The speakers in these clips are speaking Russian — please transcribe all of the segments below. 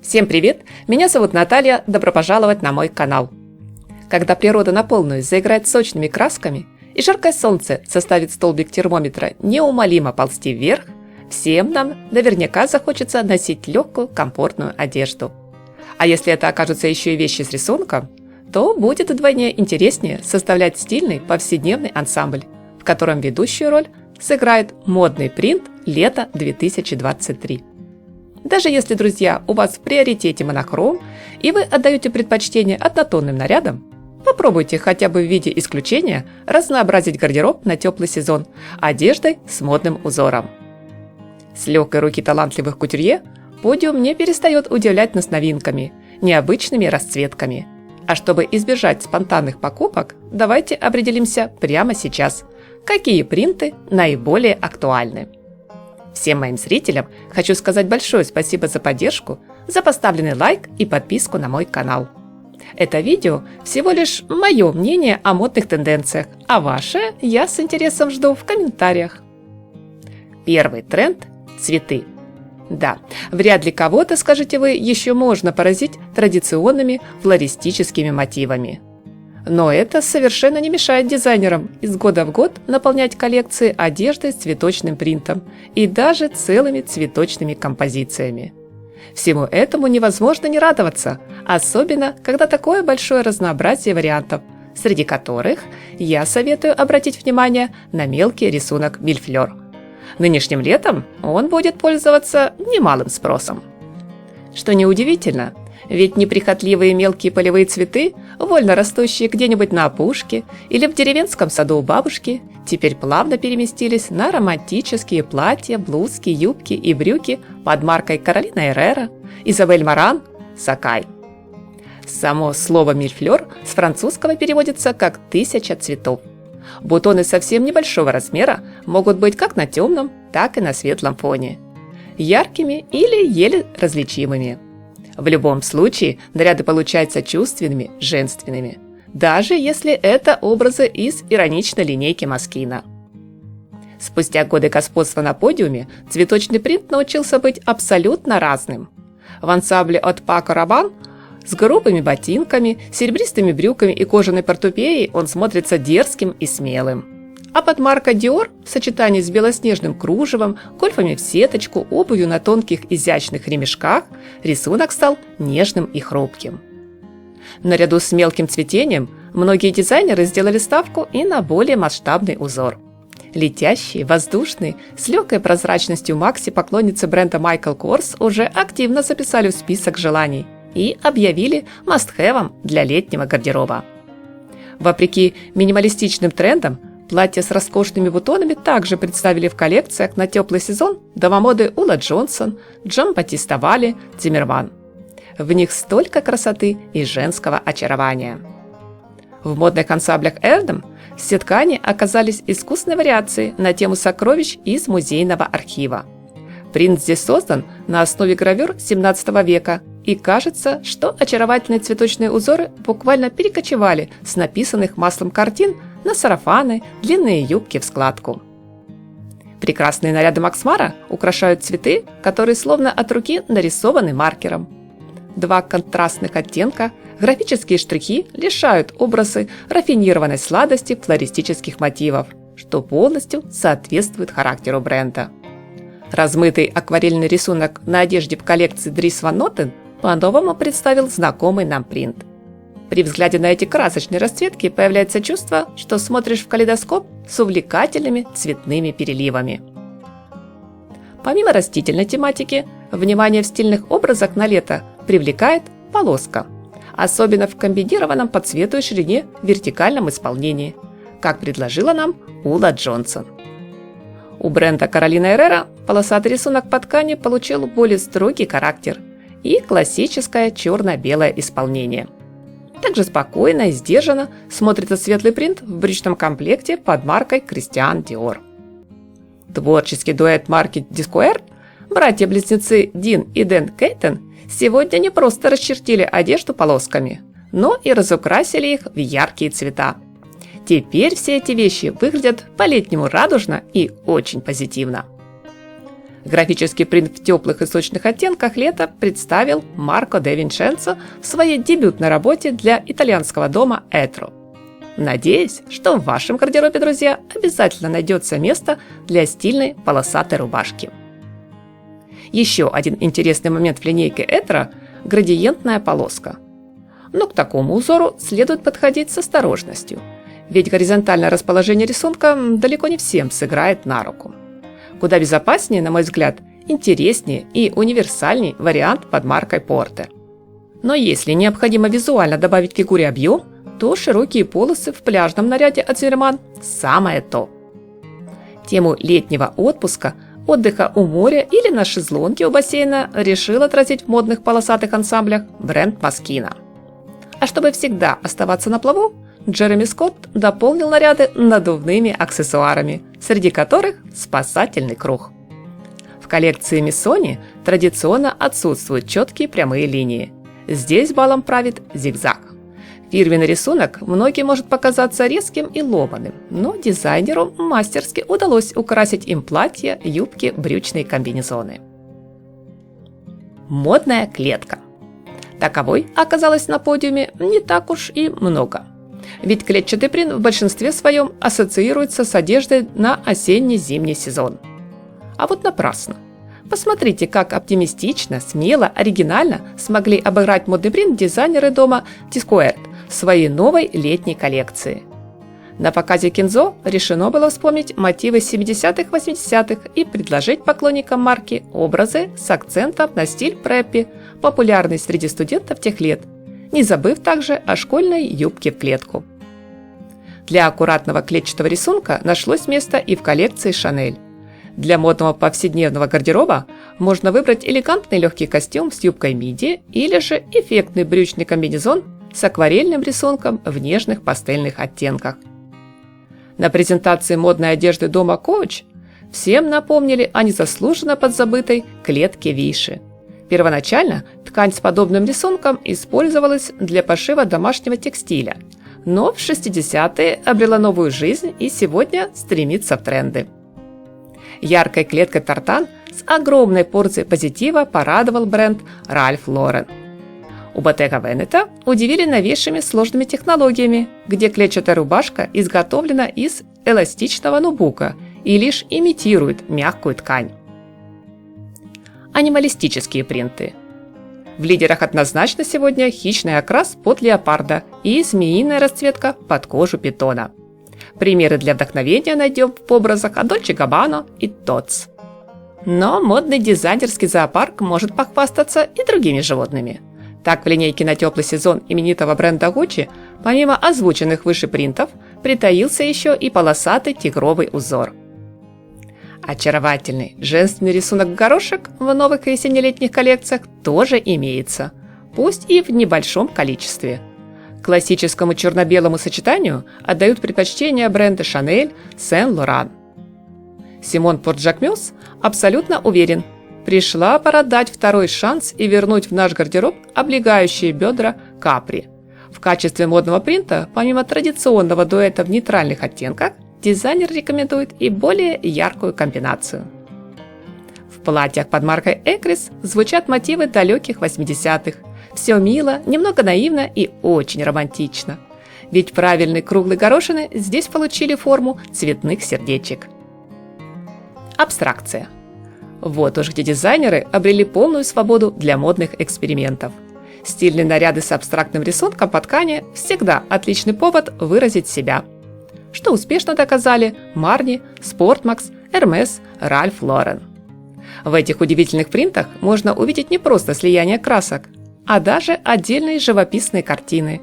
Всем привет! Меня зовут Наталья, добро пожаловать на мой канал. Когда природа на полную заиграет сочными красками и жаркое солнце заставит столбик термометра неумолимо ползти вверх, всем нам наверняка захочется носить легкую, комфортную одежду. А если это окажутся еще и вещи с рисунком, то будет вдвойне интереснее составлять стильный повседневный ансамбль, в котором ведущую роль сыграет модный принт лета 2023. Даже если, друзья, у вас в приоритете монохром и вы отдаете предпочтение однотонным нарядам, попробуйте хотя бы в виде исключения разнообразить гардероб на теплый сезон одеждой с модным узором. С легкой руки талантливых кутюрье подиум не перестает удивлять нас новинками, необычными расцветками. А чтобы избежать спонтанных покупок, давайте определимся прямо сейчас, какие принты наиболее актуальны. Всем моим зрителям хочу сказать большое спасибо за поддержку, за поставленный лайк и подписку на мой канал. Это видео всего лишь мое мнение о модных тенденциях, а ваше я с интересом жду в комментариях. Первый тренд – цветы. Да, вряд ли кого-то, скажете вы, еще можно поразить традиционными флористическими мотивами. Но это совершенно не мешает дизайнерам из года в год наполнять коллекции одеждой с цветочным принтом и даже целыми цветочными композициями. Всему этому невозможно не радоваться, особенно когда такое большое разнообразие вариантов, среди которых я советую обратить внимание на мелкий рисунок мильфлер. Нынешним летом он будет пользоваться немалым спросом. Что неудивительно, ведь неприхотливые мелкие полевые цветы, вольно растущие где-нибудь на опушке или в деревенском саду у бабушки, теперь плавно переместились на романтические платья, блузки, юбки и брюки под маркой Каролина Эррера, Изабель Маран, Сакай. Само слово «мильфлер» с французского переводится как «тысяча цветов». Бутоны совсем небольшого размера могут быть как на темном, так и на светлом фоне, яркими или еле различимыми. В любом случае, наряды получаются чувственными, женственными, даже если это образы из ироничной линейки Москина. Спустя годы господства на подиуме цветочный принт научился быть абсолютно разным. В ансамбле от Пако Рабан с грубыми ботинками, серебристыми брюками и кожаной портупеей он смотрится дерзким и смелым. А под маркой Dior в сочетании с белоснежным кружевом, гольфами в сеточку, обувью на тонких изящных ремешках рисунок стал нежным и хрупким. Наряду с мелким цветением многие дизайнеры сделали ставку и на более масштабный узор. Летящие, воздушные, с легкой прозрачностью макси-поклонницы бренда Michael Kors уже активно записали в список желаний и объявили must-have'ом для летнего гардероба. Вопреки минималистичным трендам, платья с роскошными бутонами также представили в коллекциях на теплый сезон новомоды Уlla Джонсон, Джон Батиста Валли, Циммерман. В них столько красоты и женского очарования. В модных ансамблях Erdem все ткани оказались искусной вариацией на тему сокровищ из музейного архива. Принт здесь создан на основе гравюр 17 века, и кажется, что очаровательные цветочные узоры буквально перекочевали с написанных маслом картин на сарафаны, длинные юбки в складку. Прекрасные наряды Макс Мара украшают цветы, которые словно от руки нарисованы маркером. Два контрастных оттенка, графические штрихи лишают образы рафинированной сладости флористических мотивов, что полностью соответствует характеру бренда. Размытый акварельный рисунок на одежде в коллекции Dries Van Noten по-новому представил знакомый нам принт. При взгляде на эти красочные расцветки появляется чувство, что смотришь в калейдоскоп с увлекательными цветными переливами. Помимо растительной тематики, внимание в стильных образах на лето привлекает полоска, особенно в комбинированном по цвету и ширине вертикальном исполнении, как предложила нам Уlla Джонсон. У бренда Каролина Эррера полосатый рисунок по ткани получил более строгий характер и классическое черно-белое исполнение. Также спокойно и сдержанно смотрится светлый принт в брючном комплекте под маркой Christian Dior. Творческий дуэт марки Discoer, братья-близнецы Дин и Дэн Кейтон, сегодня не просто расчертили одежду полосками, но и разукрасили их в яркие цвета. Теперь все эти вещи выглядят по-летнему радужно и очень позитивно. Графический принт в теплых и сочных оттенках лета представил Марко де Винченцо в своей дебютной работе для итальянского дома Этро. Надеюсь, что в вашем гардеробе, друзья, обязательно найдется место для стильной полосатой рубашки. Еще один интересный момент в линейке Этро – градиентная полоска. Но к такому узору следует подходить с осторожностью, ведь горизонтальное расположение рисунка далеко не всем сыграет на руку. Куда безопаснее, на мой взгляд, интереснее и универсальней вариант под маркой Порте. Но если необходимо визуально добавить фигуре объем, то широкие полосы в пляжном наряде от Зельман – самое то. Тему летнего отпуска, отдыха у моря или на шезлонге у бассейна решил отразить в модных полосатых ансамблях бренд Moschino. А чтобы всегда оставаться на плаву, Джереми Скотт дополнил наряды надувными аксессуарами, среди которых спасательный круг. В коллекции Missoni традиционно отсутствуют четкие прямые линии. Здесь балом правит зигзаг. Фирменный рисунок многим может показаться резким и ломаным, но дизайнеру мастерски удалось украсить им платья, юбки, брючные комбинезоны. Модная клетка. Таковой оказалось на подиуме не так уж и много. Ведь клетчатый принт в большинстве своем ассоциируется с одеждой на осенне-зимний сезон. А вот напрасно. Посмотрите, как оптимистично, смело, оригинально смогли обыграть модный принт дизайнеры дома Тискуэрт в своей новой летней коллекции. На показе Кинзо решено было вспомнить мотивы 70-х-80-х и предложить поклонникам марки образы с акцентом на стиль преппи, популярный среди студентов тех лет, не забыв также о школьной юбке в клетку. Для аккуратного клетчатого рисунка нашлось место и в коллекции Chanel. Для модного повседневного гардероба можно выбрать элегантный легкий костюм с юбкой миди или же эффектный брючный комбинезон с акварельным рисунком в нежных пастельных оттенках. На презентации модной одежды дома Coach всем напомнили о незаслуженно подзабытой клетке Виши. Первоначально ткань с подобным рисунком использовалась для пошива домашнего текстиля, но в 60-е обрела новую жизнь и сегодня стремится в тренды. Яркой клеткой тартан с огромной порцией позитива порадовал бренд Ralph Lauren. У Bottega Veneta удивили новейшими сложными технологиями, где клетчатая рубашка изготовлена из эластичного нубука и лишь имитирует мягкую ткань. Анималистические принты. В лидерах однозначно сегодня хищный окрас под леопарда и змеиная расцветка под кожу питона. Примеры для вдохновения найдем в образах от Dolce Gabbana и Tod's. Но модный дизайнерский зоопарк может похвастаться и другими животными. Так, в линейке на теплый сезон именитого бренда Gucci, помимо озвученных выше принтов, притаился еще и полосатый тигровый узор. Очаровательный женственный рисунок горошек в новых осенне-летних коллекциях тоже имеется, пусть и в небольшом количестве. Классическому черно-белому сочетанию отдают предпочтение бренды Chanel, Saint-Laurent. Симон Порт-Жакмюс абсолютно уверен, пришла пора дать второй шанс и вернуть в наш гардероб облегающие бедра капри. В качестве модного принта, помимо традиционного дуэта в нейтральных оттенках, дизайнер рекомендует и более яркую комбинацию. В платьях под маркой Экрис звучат мотивы далеких 80-х. Все мило, немного наивно и очень романтично. Ведь правильные круглые горошины здесь получили форму цветных сердечек. Абстракция. Вот уж где дизайнеры обрели полную свободу для модных экспериментов. Стильные наряды с абстрактным рисунком по ткани всегда отличный повод выразить себя. Что успешно доказали Марни, Спортмакс, Hermes, Ralph Lauren. В этих удивительных принтах можно увидеть не просто слияние красок, а даже отдельные живописные картины.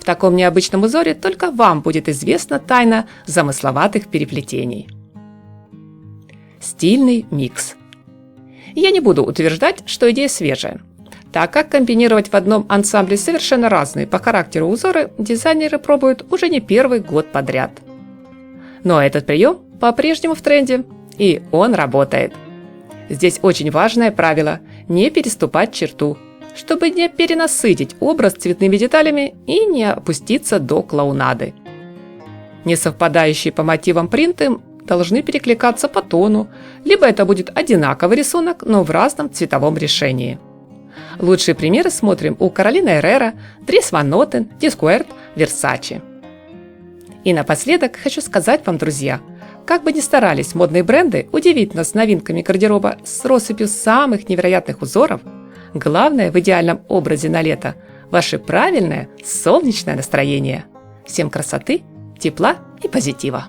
В таком необычном узоре только вам будет известна тайна замысловатых переплетений. Стильный микс. Я не буду утверждать, что идея свежая, так как комбинировать в одном ансамбле совершенно разные по характеру узоры дизайнеры пробуют уже не первый год подряд. Но этот прием по-прежнему в тренде, и он работает. Здесь очень важное правило – не переступать черту, чтобы не перенасытить образ цветными деталями и не опуститься до клоунады. Несовпадающие по мотивам принты должны перекликаться по тону, либо это будет одинаковый рисунок, но в разном цветовом решении. Лучшие примеры смотрим у Каролины Эррера, Дрис Ван Нотен, Дискуэрт, Версаче. И напоследок хочу сказать вам, друзья, как бы ни старались модные бренды удивить нас новинками гардероба с россыпью самых невероятных узоров, главное в идеальном образе на лето – ваше правильное солнечное настроение. Всем красоты, тепла и позитива!